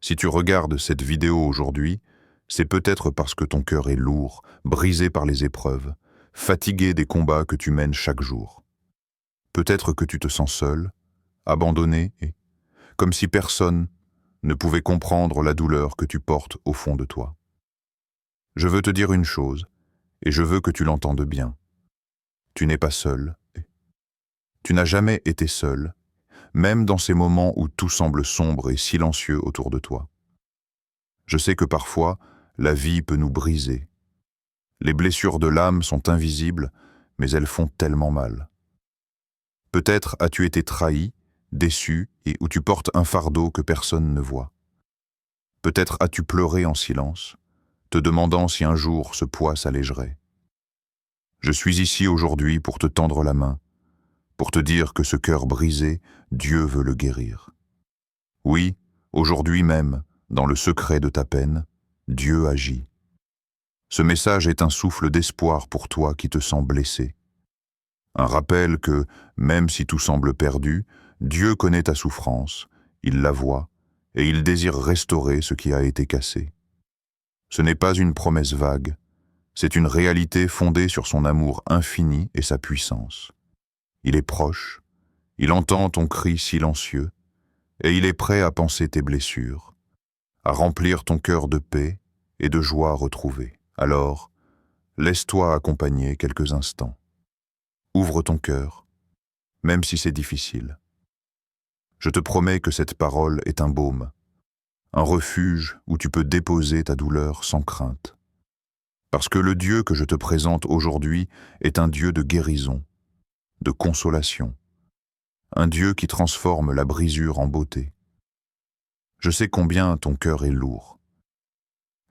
Si tu regardes cette vidéo aujourd'hui, c'est peut-être parce que ton cœur est lourd, brisé par les épreuves, fatigué des combats que tu mènes chaque jour. Peut-être que tu te sens seul, abandonné et comme si personne ne pouvait comprendre la douleur que tu portes au fond de toi. Je veux te dire une chose, et je veux que tu l'entendes bien. Tu n'es pas seul. Tu n'as jamais été seul, même dans ces moments où tout semble sombre et silencieux autour de toi. Je sais que parfois, la vie peut nous briser. Les blessures de l'âme sont invisibles, mais elles font tellement mal. Peut-être as-tu été trahi, déçu, et où tu portes un fardeau que personne ne voit. Peut-être as-tu pleuré en silence, te demandant si un jour ce poids s'allégerait. Je suis ici aujourd'hui pour te tendre la main, pour te dire que ce cœur brisé, Dieu veut le guérir. Oui, aujourd'hui même, dans le secret de ta peine, Dieu agit. Ce message est un souffle d'espoir pour toi qui te sens blessé. Un rappel que, même si tout semble perdu, Dieu connaît ta souffrance, il la voit, et il désire restaurer ce qui a été cassé. Ce n'est pas une promesse vague, c'est une réalité fondée sur son amour infini et sa puissance. Il est proche, il entend ton cri silencieux, et il est prêt à panser tes blessures, à remplir ton cœur de paix et de joie retrouvée. Alors, laisse-toi accompagner quelques instants. Ouvre ton cœur, même si c'est difficile. Je te promets que cette parole est un baume, un refuge où tu peux déposer ta douleur sans crainte. Parce que le Dieu que je te présente aujourd'hui est un Dieu de guérison, de consolation, un Dieu qui transforme la brisure en beauté. Je sais combien ton cœur est lourd.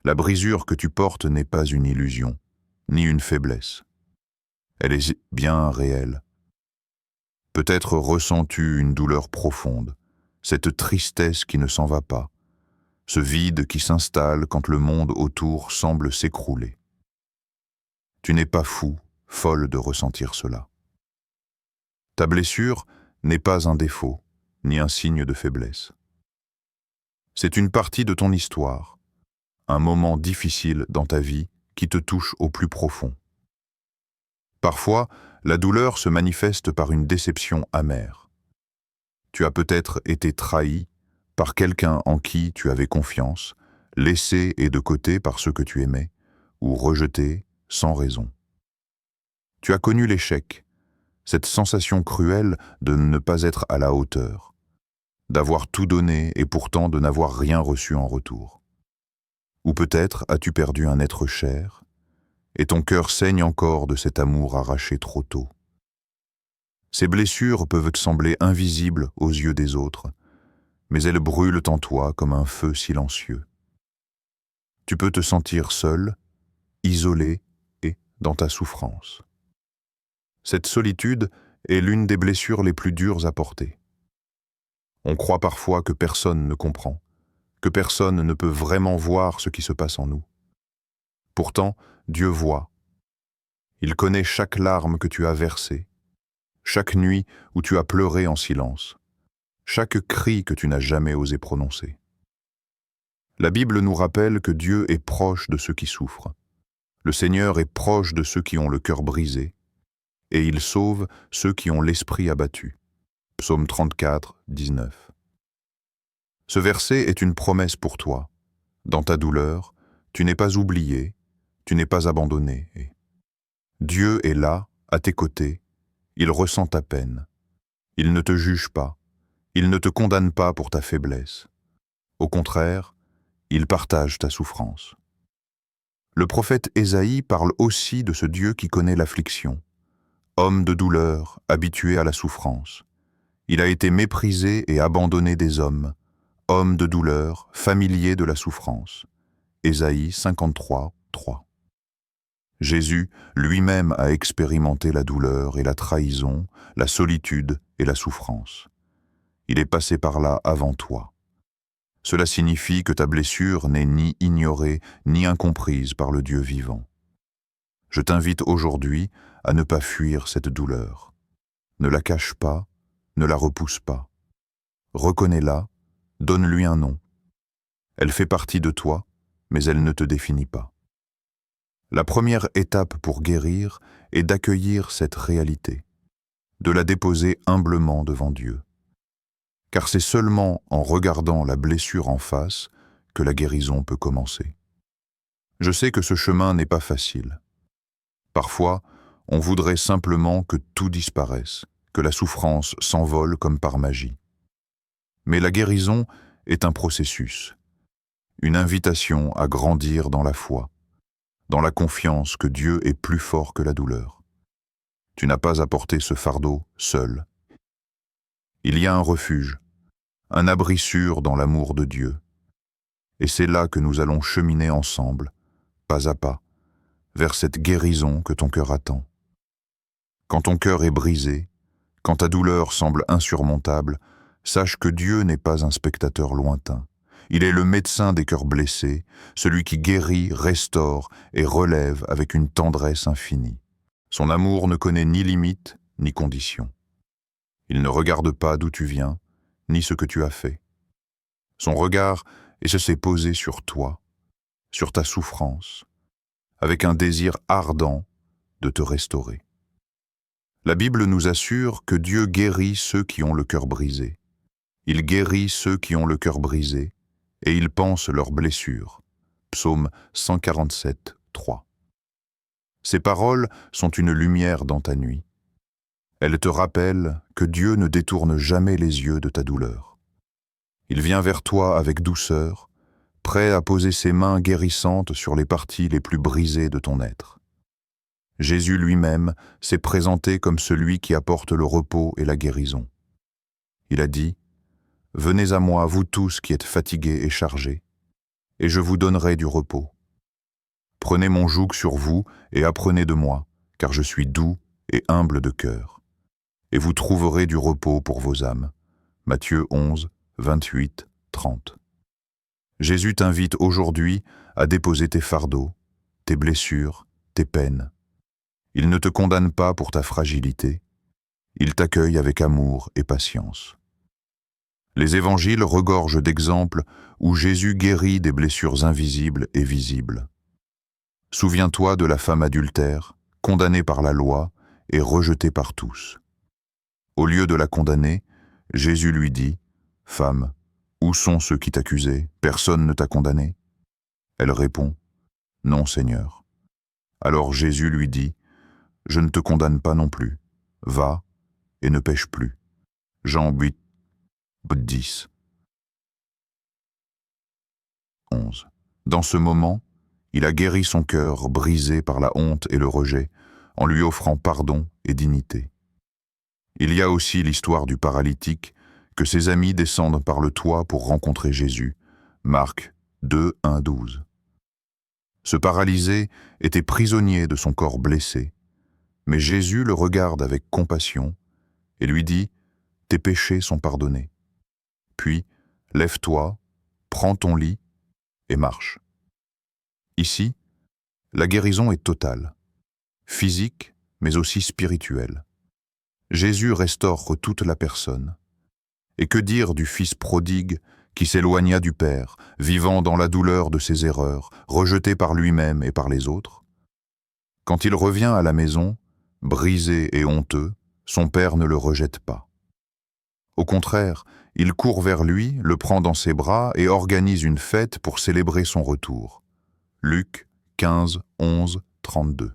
La brisure que tu portes n'est pas une illusion, ni une faiblesse. Elle est bien réelle. Peut-être ressens-tu une douleur profonde, cette tristesse qui ne s'en va pas, ce vide qui s'installe quand le monde autour semble s'écrouler. Tu n'es pas fou, folle de ressentir cela. Ta blessure n'est pas un défaut, ni un signe de faiblesse. C'est une partie de ton histoire, un moment difficile dans ta vie qui te touche au plus profond. Parfois, la douleur se manifeste par une déception amère. Tu as peut-être été trahi par quelqu'un en qui tu avais confiance, laissé et de côté par ceux que tu aimais, ou rejeté sans raison. Tu as connu l'échec, cette sensation cruelle de ne pas être à la hauteur, d'avoir tout donné et pourtant de n'avoir rien reçu en retour. Ou peut-être as-tu perdu un être cher, et ton cœur saigne encore de cet amour arraché trop tôt. Ces blessures peuvent te sembler invisibles aux yeux des autres, mais elles brûlent en toi comme un feu silencieux. Tu peux te sentir seul, isolé et dans ta souffrance. Cette solitude est l'une des blessures les plus dures à porter. On croit parfois que personne ne comprend, que personne ne peut vraiment voir ce qui se passe en nous. Pourtant, Dieu voit. Il connaît chaque larme que tu as versée, chaque nuit où tu as pleuré en silence, chaque cri que tu n'as jamais osé prononcer. La Bible nous rappelle que Dieu est proche de ceux qui souffrent. Le Seigneur est proche de ceux qui ont le cœur brisé, et il sauve ceux qui ont l'esprit abattu. Psaume 34, 19. Ce verset est une promesse pour toi. Dans ta douleur, tu n'es pas oublié, tu n'es pas abandonné. Dieu est là, à tes côtés, il ressent ta peine. Il ne te juge pas, il ne te condamne pas pour ta faiblesse. Au contraire, il partage ta souffrance. Le prophète Ésaïe parle aussi de ce Dieu qui connaît l'affliction. Homme de douleur, habitué à la souffrance. Il a été méprisé et abandonné des hommes, homme de douleur, familier de la souffrance. Ésaïe 53, 3. Jésus lui-même a expérimenté la douleur et la trahison, la solitude et la souffrance. Il est passé par là avant toi. Cela signifie que ta blessure n'est ni ignorée ni incomprise par le Dieu vivant. Je t'invite aujourd'hui à ne pas fuir cette douleur. Ne la cache pas, ne la repousse pas. Reconnais-la, donne-lui un nom. Elle fait partie de toi, mais elle ne te définit pas. La première étape pour guérir est d'accueillir cette réalité, de la déposer humblement devant Dieu. Car c'est seulement en regardant la blessure en face que la guérison peut commencer. Je sais que ce chemin n'est pas facile. Parfois, on voudrait simplement que tout disparaisse, que la souffrance s'envole comme par magie. Mais la guérison est un processus, une invitation à grandir dans la foi, dans la confiance que Dieu est plus fort que la douleur. Tu n'as pas à porter ce fardeau seul. Il y a un refuge, un abri sûr dans l'amour de Dieu. Et c'est là que nous allons cheminer ensemble, pas à pas, vers cette guérison que ton cœur attend. Quand ton cœur est brisé, quand ta douleur semble insurmontable, sache que Dieu n'est pas un spectateur lointain. Il est le médecin des cœurs blessés, celui qui guérit, restaure et relève avec une tendresse infinie. Son amour ne connaît ni limite ni condition. Il ne regarde pas d'où tu viens, ni ce que tu as fait. Son regard se s'est posé sur toi, sur ta souffrance, avec un désir ardent de te restaurer. La Bible nous assure que Dieu guérit ceux qui ont le cœur brisé. Il guérit ceux qui ont le cœur brisé et il panse leurs blessures. Psaume 147, 3. Ces paroles sont une lumière dans ta nuit. Elles te rappellent que Dieu ne détourne jamais les yeux de ta douleur. Il vient vers toi avec douceur, prêt à poser ses mains guérissantes sur les parties les plus brisées de ton être. Jésus lui-même s'est présenté comme celui qui apporte le repos et la guérison. Il a dit « Venez à moi, vous tous qui êtes fatigués et chargés, et je vous donnerai du repos. Prenez mon joug sur vous et apprenez de moi, car je suis doux et humble de cœur, et vous trouverez du repos pour vos âmes. » Matthieu 11, 28, 30. Jésus t'invite aujourd'hui à déposer tes fardeaux, tes blessures, tes peines. Il ne te condamne pas pour ta fragilité, il t'accueille avec amour et patience. Les évangiles regorgent d'exemples où Jésus guérit des blessures invisibles et visibles. Souviens-toi de la femme adultère, condamnée par la loi et rejetée par tous. Au lieu de la condamner, Jésus lui dit « Femme, où sont ceux qui t'accusaient? Personne ne t'a condamné ?» Elle répond « Non, Seigneur. » Alors Jésus lui dit « Je ne te condamne pas non plus. Va et ne pêche plus. » Jean 8, 10. 11. Dans ce moment, il a guéri son cœur brisé par la honte et le rejet, en lui offrant pardon et dignité. Il y a aussi l'histoire du paralytique, que ses amis descendent par le toit pour rencontrer Jésus. Marc 2, 1, 12. Ce paralysé était prisonnier de son corps blessé, mais Jésus le regarde avec compassion et lui dit « Tes péchés sont pardonnés. Puis, lève-toi, prends ton lit et marche. » Ici, la guérison est totale, physique mais aussi spirituelle. Jésus restaure toute la personne. Et que dire du fils prodigue qui s'éloigna du Père, vivant dans la douleur de ses erreurs, rejeté par lui-même et par les autres? Quand il revient à la maison, brisé et honteux, son père ne le rejette pas. Au contraire, il court vers lui, le prend dans ses bras et organise une fête pour célébrer son retour. Luc 15, 11, 32.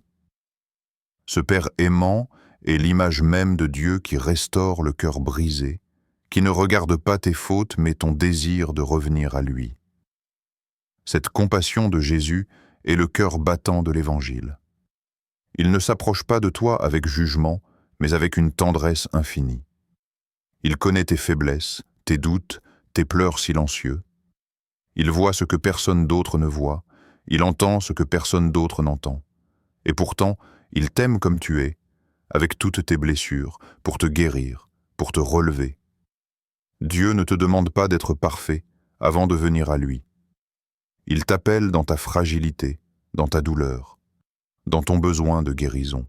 Ce Père aimant est l'image même de Dieu qui restaure le cœur brisé, qui ne regarde pas tes fautes mais ton désir de revenir à lui. Cette compassion de Jésus est le cœur battant de l'Évangile. Il ne s'approche pas de toi avec jugement, mais avec une tendresse infinie. Il connaît tes faiblesses, tes doutes, tes pleurs silencieux. Il voit ce que personne d'autre ne voit, il entend ce que personne d'autre n'entend. Et pourtant, il t'aime comme tu es, avec toutes tes blessures, pour te guérir, pour te relever. Dieu ne te demande pas d'être parfait avant de venir à lui. Il t'appelle dans ta fragilité, dans ta douleur, dans ton besoin de guérison.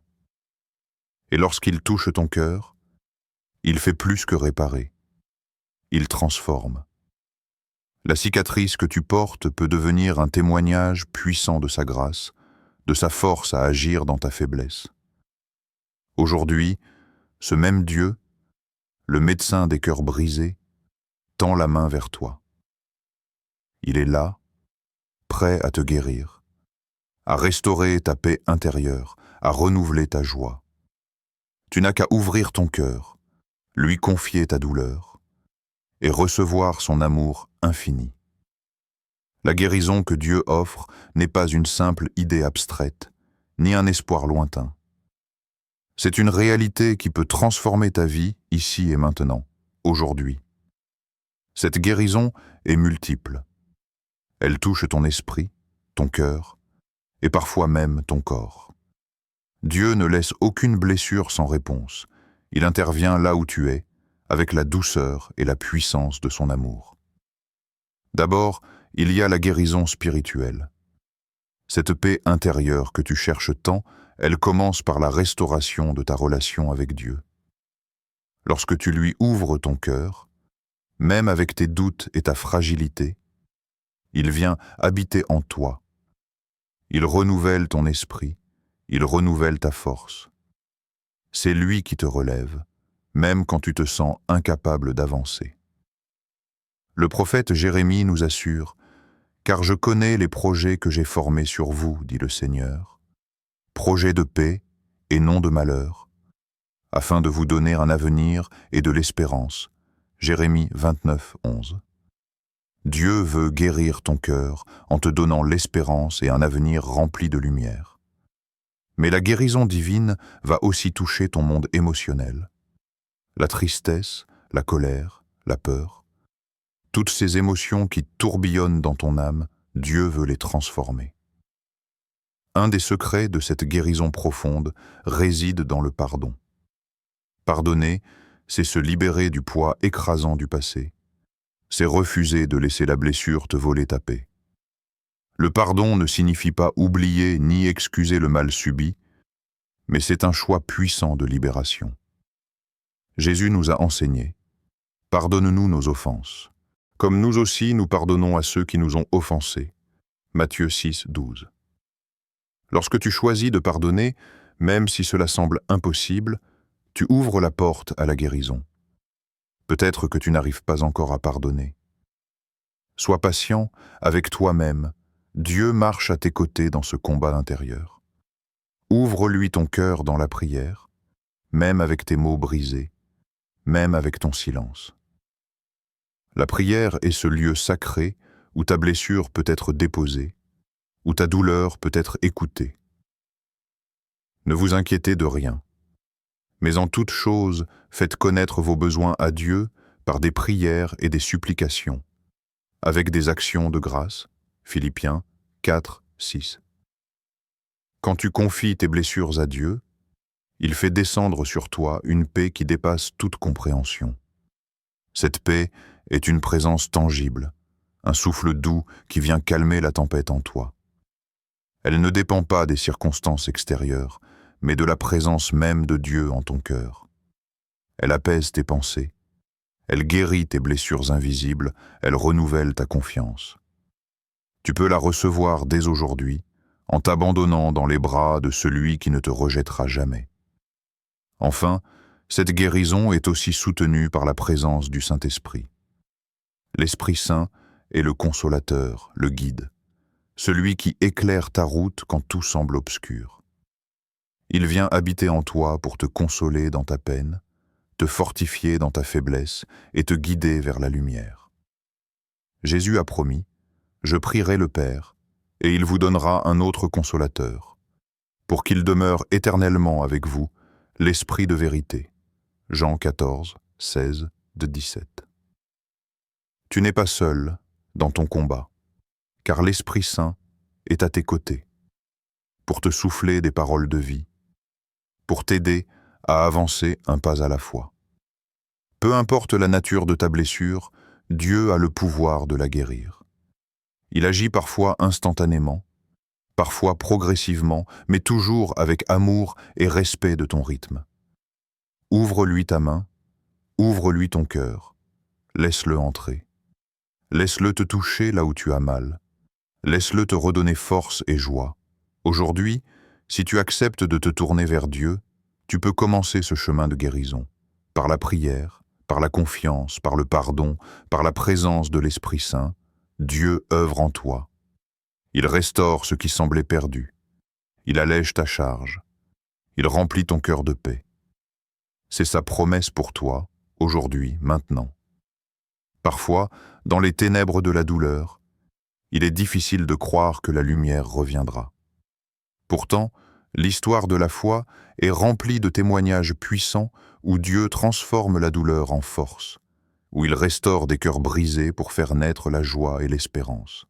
Et lorsqu'il touche ton cœur, il fait plus que réparer. Il transforme. La cicatrice que tu portes peut devenir un témoignage puissant de sa grâce, de sa force à agir dans ta faiblesse. Aujourd'hui, ce même Dieu, le médecin des cœurs brisés, tend la main vers toi. Il est là, prêt à te guérir, à restaurer ta paix intérieure, à renouveler ta joie. Tu n'as qu'à ouvrir ton cœur, lui confier ta douleur et recevoir son amour infini. La guérison que Dieu offre n'est pas une simple idée abstraite, ni un espoir lointain. C'est une réalité qui peut transformer ta vie ici et maintenant, aujourd'hui. Cette guérison est multiple. Elle touche ton esprit, ton cœur et parfois même ton corps. Dieu ne laisse aucune blessure sans réponse. Il intervient là où tu es, avec la douceur et la puissance de son amour. D'abord, il y a la guérison spirituelle. Cette paix intérieure que tu cherches tant, elle commence par la restauration de ta relation avec Dieu. Lorsque tu lui ouvres ton cœur, même avec tes doutes et ta fragilité, il vient habiter en toi. Il renouvelle ton esprit, il renouvelle ta force. C'est lui qui te relève, même quand tu te sens incapable d'avancer. Le prophète Jérémie nous assure « Car je connais les projets que j'ai formés sur vous, dit le Seigneur, projets de paix et non de malheur, afin de vous donner un avenir et de l'espérance. » Jérémie 29, 11. Dieu veut guérir ton cœur en te donnant l'espérance et un avenir rempli de lumière. Mais la guérison divine va aussi toucher ton monde émotionnel. La tristesse, la colère, la peur, toutes ces émotions qui tourbillonnent dans ton âme, Dieu veut les transformer. Un des secrets de cette guérison profonde réside dans le pardon. Pardonner, c'est se libérer du poids écrasant du passé. C'est refuser de laisser la blessure te voler ta paix. Le pardon ne signifie pas oublier ni excuser le mal subi, mais c'est un choix puissant de libération. Jésus nous a enseigné « Pardonne-nous nos offenses, comme nous aussi nous pardonnons à ceux qui nous ont offensés. » Matthieu 6, 12. Lorsque tu choisis de pardonner, même si cela semble impossible, tu ouvres la porte à la guérison. Peut-être que tu n'arrives pas encore à pardonner. Sois patient avec toi-même. Dieu marche à tes côtés dans ce combat intérieur. Ouvre-lui ton cœur dans la prière, même avec tes mots brisés, même avec ton silence. La prière est ce lieu sacré où ta blessure peut être déposée, où ta douleur peut être écoutée. Ne vous inquiétez de rien, mais en toute chose, faites connaître vos besoins à Dieu par des prières et des supplications, avec des actions de grâce. Philippiens 4, 6. Quand tu confies tes blessures à Dieu, il fait descendre sur toi une paix qui dépasse toute compréhension. Cette paix est une présence tangible, un souffle doux qui vient calmer la tempête en toi. Elle ne dépend pas des circonstances extérieures, mais de la présence même de Dieu en ton cœur. Elle apaise tes pensées, elle guérit tes blessures invisibles, elle renouvelle ta confiance. Tu peux la recevoir dès aujourd'hui, en t'abandonnant dans les bras de celui qui ne te rejettera jamais. Enfin, cette guérison est aussi soutenue par la présence du Saint-Esprit. L'Esprit Saint est le consolateur, le guide, celui qui éclaire ta route quand tout semble obscur. Il vient habiter en toi pour te consoler dans ta peine, te fortifier dans ta faiblesse et te guider vers la lumière. Jésus a promis « Je prierai le Père, et il vous donnera un autre consolateur, pour qu'il demeure éternellement avec vous, l'Esprit de vérité. » Jean 14, 16-17. Tu n'es pas seul dans ton combat, car l'Esprit Saint est à tes côtés, pour te souffler des paroles de vie, pour t'aider à avancer un pas à la fois. Peu importe la nature de ta blessure, Dieu a le pouvoir de la guérir. Il agit parfois instantanément, parfois progressivement, mais toujours avec amour et respect de ton rythme. Ouvre-lui ta main, ouvre-lui ton cœur, laisse-le entrer. Laisse-le te toucher là où tu as mal. Laisse-le te redonner force et joie. Aujourd'hui, si tu acceptes de te tourner vers Dieu, tu peux commencer ce chemin de guérison, par la prière, par la confiance, par le pardon, par la présence de l'Esprit Saint. Dieu œuvre en toi. Il restaure ce qui semblait perdu. Il allège ta charge. Il remplit ton cœur de paix. C'est sa promesse pour toi, aujourd'hui, maintenant. Parfois, dans les ténèbres de la douleur, il est difficile de croire que la lumière reviendra. Pourtant, l'histoire de la foi est remplie de témoignages puissants où Dieu transforme la douleur en force, où il restaure des cœurs brisés pour faire naître la joie et l'espérance.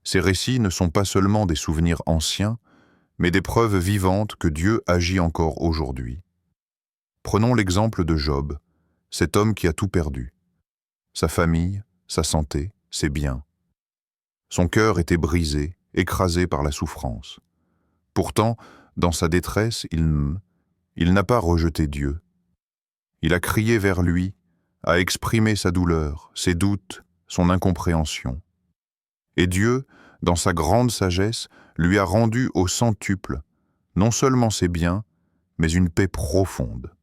Ces récits ne sont pas seulement des souvenirs anciens, mais des preuves vivantes que Dieu agit encore aujourd'hui. Prenons l'exemple de Job, cet homme qui a tout perdu. Sa famille, sa santé, ses biens. Son cœur était brisé, écrasé par la souffrance. Pourtant, dans sa détresse, il n'a pas rejeté Dieu. Il a crié vers lui, a exprimé sa douleur, ses doutes, son incompréhension. Et Dieu, dans sa grande sagesse, lui a rendu au centuple, non seulement ses biens, mais une paix profonde.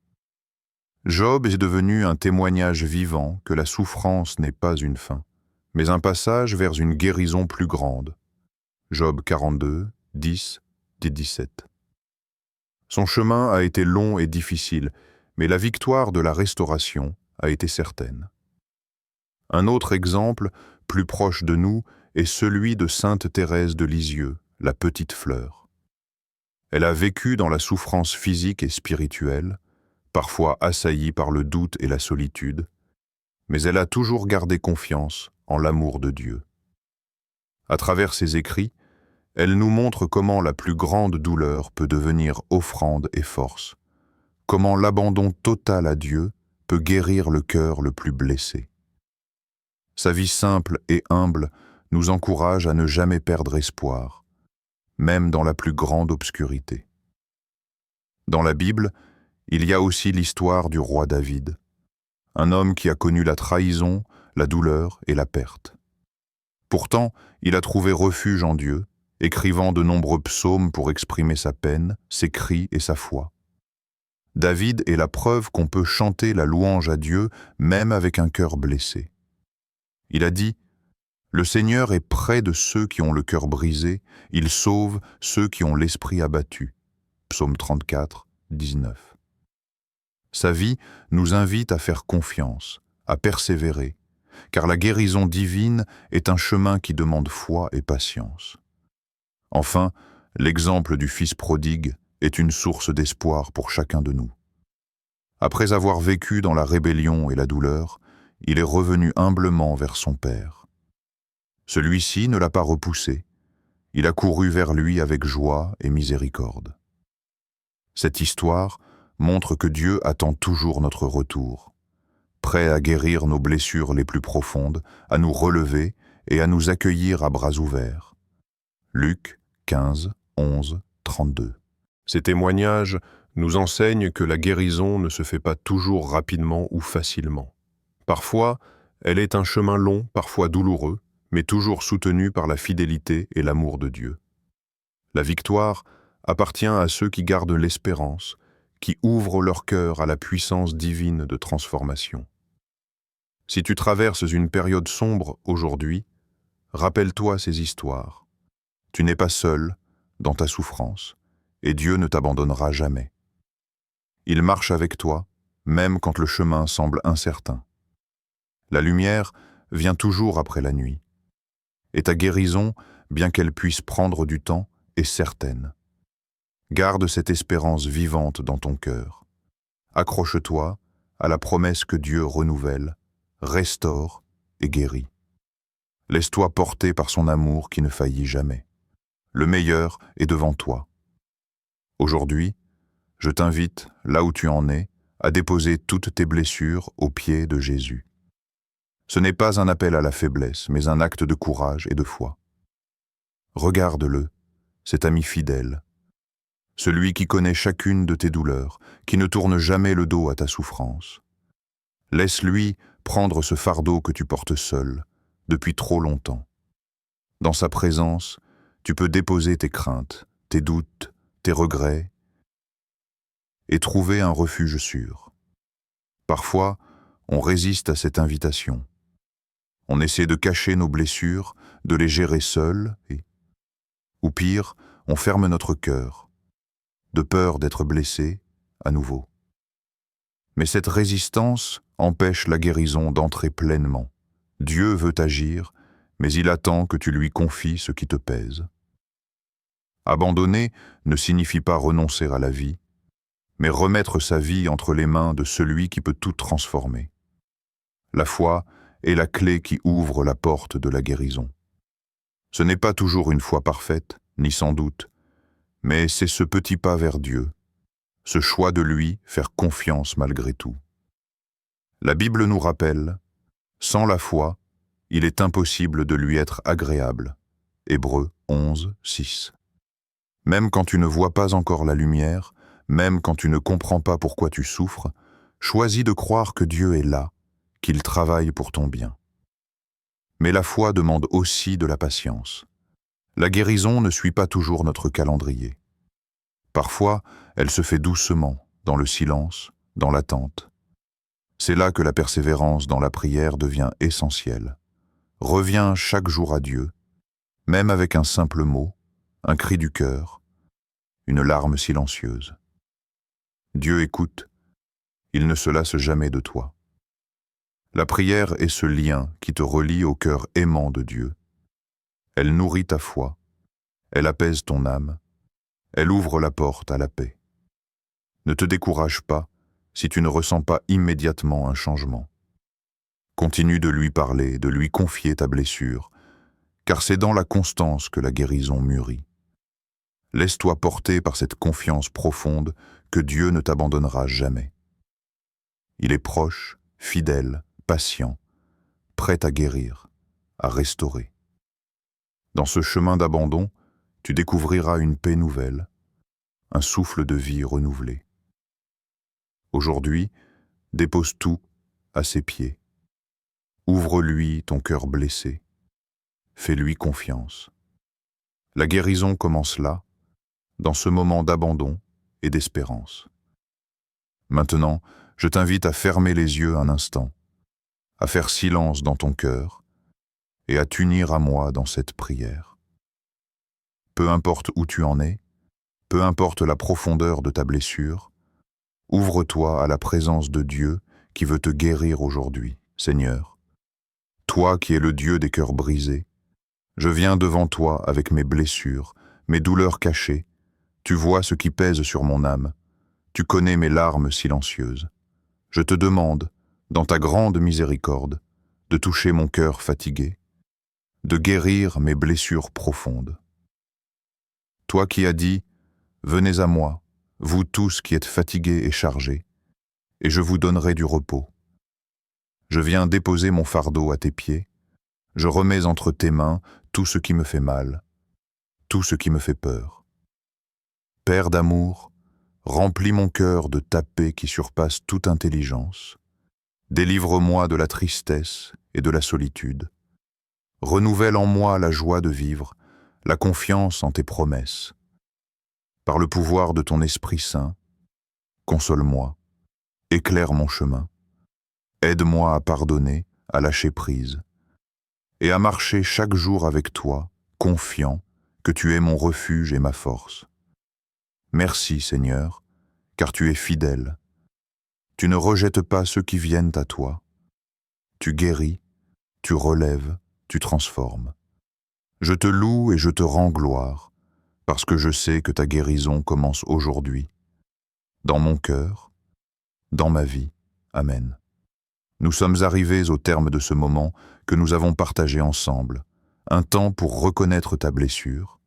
Job est devenu un témoignage vivant que la souffrance n'est pas une fin, mais un passage vers une guérison plus grande. Job 42, 10-17. Son chemin a été long et difficile, mais la victoire de la restauration a été certaine. Un autre exemple, plus proche de nous, est celui de Sainte Thérèse de Lisieux, la petite fleur. Elle a vécu dans la souffrance physique et spirituelle, parfois assaillie par le doute et la solitude, mais elle a toujours gardé confiance en l'amour de Dieu. À travers ses écrits, elle nous montre comment la plus grande douleur peut devenir offrande et force, comment l'abandon total à Dieu peut guérir le cœur le plus blessé. Sa vie simple et humble nous encourage à ne jamais perdre espoir, même dans la plus grande obscurité. Dans la Bible, il y a aussi l'histoire du roi David, un homme qui a connu la trahison, la douleur et la perte. Pourtant, il a trouvé refuge en Dieu, écrivant de nombreux psaumes pour exprimer sa peine, ses cris et sa foi. David est la preuve qu'on peut chanter la louange à Dieu même avec un cœur blessé. Il a dit « Le Seigneur est près de ceux qui ont le cœur brisé, il sauve ceux qui ont l'esprit abattu. » Psaume 34, 19. Sa vie nous invite à faire confiance, à persévérer, car la guérison divine est un chemin qui demande foi et patience. Enfin, l'exemple du Fils prodigue est une source d'espoir pour chacun de nous. Après avoir vécu dans la rébellion et la douleur, il est revenu humblement vers son Père. Celui-ci ne l'a pas repoussé, il a couru vers lui avec joie et miséricorde. Cette histoire montre que Dieu attend toujours notre retour, prêt à guérir nos blessures les plus profondes, à nous relever et à nous accueillir à bras ouverts. Luc 15, 11, 32. Ces témoignages nous enseignent que la guérison ne se fait pas toujours rapidement ou facilement. Parfois, elle est un chemin long, parfois douloureux, mais toujours soutenu par la fidélité et l'amour de Dieu. La victoire appartient à ceux qui gardent l'espérance, qui ouvrent leur cœur à la puissance divine de transformation. Si tu traverses une période sombre aujourd'hui, rappelle-toi ces histoires. Tu n'es pas seul dans ta souffrance, et Dieu ne t'abandonnera jamais. Il marche avec toi, même quand le chemin semble incertain. La lumière vient toujours après la nuit, et ta guérison, bien qu'elle puisse prendre du temps, est certaine. Garde cette espérance vivante dans ton cœur. Accroche-toi à la promesse que Dieu renouvelle, restaure et guérit. Laisse-toi porter par son amour qui ne faillit jamais. Le meilleur est devant toi. Aujourd'hui, je t'invite, là où tu en es, à déposer toutes tes blessures aux pieds de Jésus. Ce n'est pas un appel à la faiblesse, mais un acte de courage et de foi. Regarde-le, cet ami fidèle, celui qui connaît chacune de tes douleurs, qui ne tourne jamais le dos à ta souffrance. Laisse-lui prendre ce fardeau que tu portes seul, depuis trop longtemps. Dans sa présence, tu peux déposer tes craintes, tes doutes, tes regrets et trouver un refuge sûr. Parfois, on résiste à cette invitation. On essaie de cacher nos blessures, de les gérer seuls, ou pire, on ferme notre cœur, de peur d'être blessé à nouveau. Mais cette résistance empêche la guérison d'entrer pleinement. Dieu veut agir, mais il attend que tu lui confies ce qui te pèse. Abandonner ne signifie pas renoncer à la vie, mais remettre sa vie entre les mains de celui qui peut tout transformer. La foi est la clé qui ouvre la porte de la guérison. Ce n'est pas toujours une foi parfaite, ni sans doute, mais c'est ce petit pas vers Dieu, ce choix de lui faire confiance malgré tout. La Bible nous rappelle, sans la foi, il est impossible de lui être agréable. Hébreux 11, 6. Même quand tu ne vois pas encore la lumière, même quand tu ne comprends pas pourquoi tu souffres, choisis de croire que Dieu est là, qu'il travaille pour ton bien. Mais la foi demande aussi de la patience. La guérison ne suit pas toujours notre calendrier. Parfois, elle se fait doucement, dans le silence, dans l'attente. C'est là que la persévérance dans la prière devient essentielle. Reviens chaque jour à Dieu, même avec un simple mot, un cri du cœur, une larme silencieuse. Dieu écoute, il ne se lasse jamais de toi. La prière est ce lien qui te relie au cœur aimant de Dieu. Elle nourrit ta foi, elle apaise ton âme, elle ouvre la porte à la paix. Ne te décourage pas si tu ne ressens pas immédiatement un changement. Continue de lui parler, de lui confier ta blessure, car c'est dans la constance que la guérison mûrit. Laisse-toi porter par cette confiance profonde que Dieu ne t'abandonnera jamais. Il est proche, fidèle, patient, prêt à guérir, à restaurer. Dans ce chemin d'abandon, tu découvriras une paix nouvelle, un souffle de vie renouvelé. Aujourd'hui, dépose tout à ses pieds. Ouvre-lui ton cœur blessé. Fais-lui confiance. La guérison commence là, dans ce moment d'abandon et d'espérance. Maintenant, je t'invite à fermer les yeux un instant, à faire silence dans ton cœur et à t'unir à moi dans cette prière. Peu importe où tu en es, peu importe la profondeur de ta blessure, ouvre-toi à la présence de Dieu qui veut te guérir aujourd'hui, Seigneur. Toi qui es le Dieu des cœurs brisés, je viens devant toi avec mes blessures, mes douleurs cachées. Tu vois ce qui pèse sur mon âme. Tu connais mes larmes silencieuses. Je te demande, dans ta grande miséricorde, de toucher mon cœur fatigué, de guérir mes blessures profondes. Toi qui as dit, « Venez à moi, vous tous qui êtes fatigués et chargés, et je vous donnerai du repos. » Je viens déposer mon fardeau à tes pieds, je remets entre tes mains tout ce qui me fait mal, tout ce qui me fait peur. Père d'amour, remplis mon cœur de ta paix qui surpasse toute intelligence. Délivre-moi de la tristesse et de la solitude. Renouvelle en moi la joie de vivre, la confiance en tes promesses. Par le pouvoir de ton Esprit Saint, console-moi, éclaire mon chemin. Aide-moi à pardonner, à lâcher prise, et à marcher chaque jour avec toi, confiant que tu es mon refuge et ma force. Merci, Seigneur, car tu es fidèle. Tu ne rejettes pas ceux qui viennent à toi. Tu guéris, tu relèves, tu transformes. Je te loue et je te rends gloire, parce que je sais que ta guérison commence aujourd'hui, dans mon cœur, dans ma vie. Amen. Nous sommes arrivés au terme de ce moment que nous avons partagé ensemble, un temps pour reconnaître ta blessure,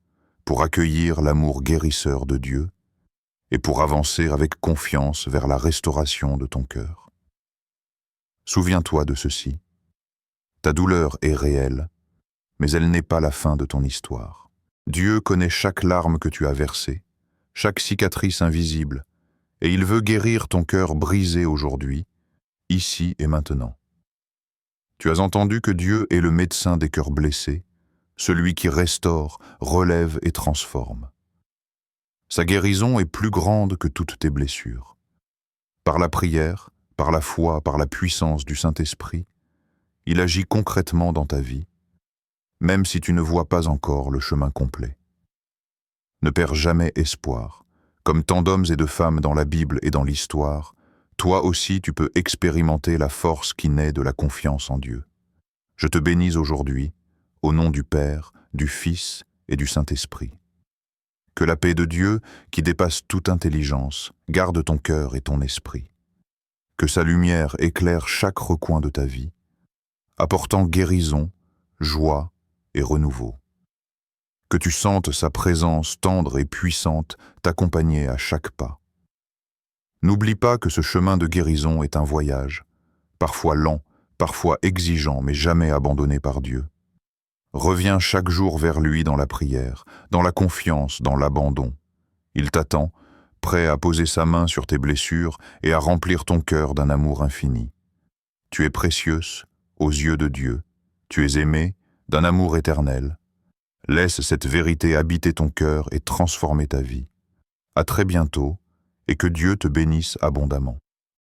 pour accueillir l'amour guérisseur de Dieu et pour avancer avec confiance vers la restauration de ton cœur. Souviens-toi de ceci. Ta douleur est réelle, mais elle n'est pas la fin de ton histoire. Dieu connaît chaque larme que tu as versée, chaque cicatrice invisible, et il veut guérir ton cœur brisé aujourd'hui, ici et maintenant. Tu as entendu que Dieu est le médecin des cœurs blessés, celui qui restaure, relève et transforme. Sa guérison est plus grande que toutes tes blessures. Par la prière, par la foi, par la puissance du Saint-Esprit, il agit concrètement dans ta vie, même si tu ne vois pas encore le chemin complet. Ne perds jamais espoir. Comme tant d'hommes et de femmes dans la Bible et dans l'histoire, toi aussi tu peux expérimenter la force qui naît de la confiance en Dieu. Je te bénis aujourd'hui, au nom du Père, du Fils et du Saint-Esprit. Que la paix de Dieu, qui dépasse toute intelligence, garde ton cœur et ton esprit. Que sa lumière éclaire chaque recoin de ta vie, apportant guérison, joie et renouveau. Que tu sentes sa présence tendre et puissante t'accompagner à chaque pas. N'oublie pas que ce chemin de guérison est un voyage, parfois lent, parfois exigeant, mais jamais abandonné par Dieu. Reviens chaque jour vers lui dans la prière, dans la confiance, dans l'abandon. Il t'attend, prêt à poser sa main sur tes blessures et à remplir ton cœur d'un amour infini. Tu es précieuse aux yeux de Dieu, tu es aimée d'un amour éternel. Laisse cette vérité habiter ton cœur et transformer ta vie. À très bientôt, et que Dieu te bénisse abondamment.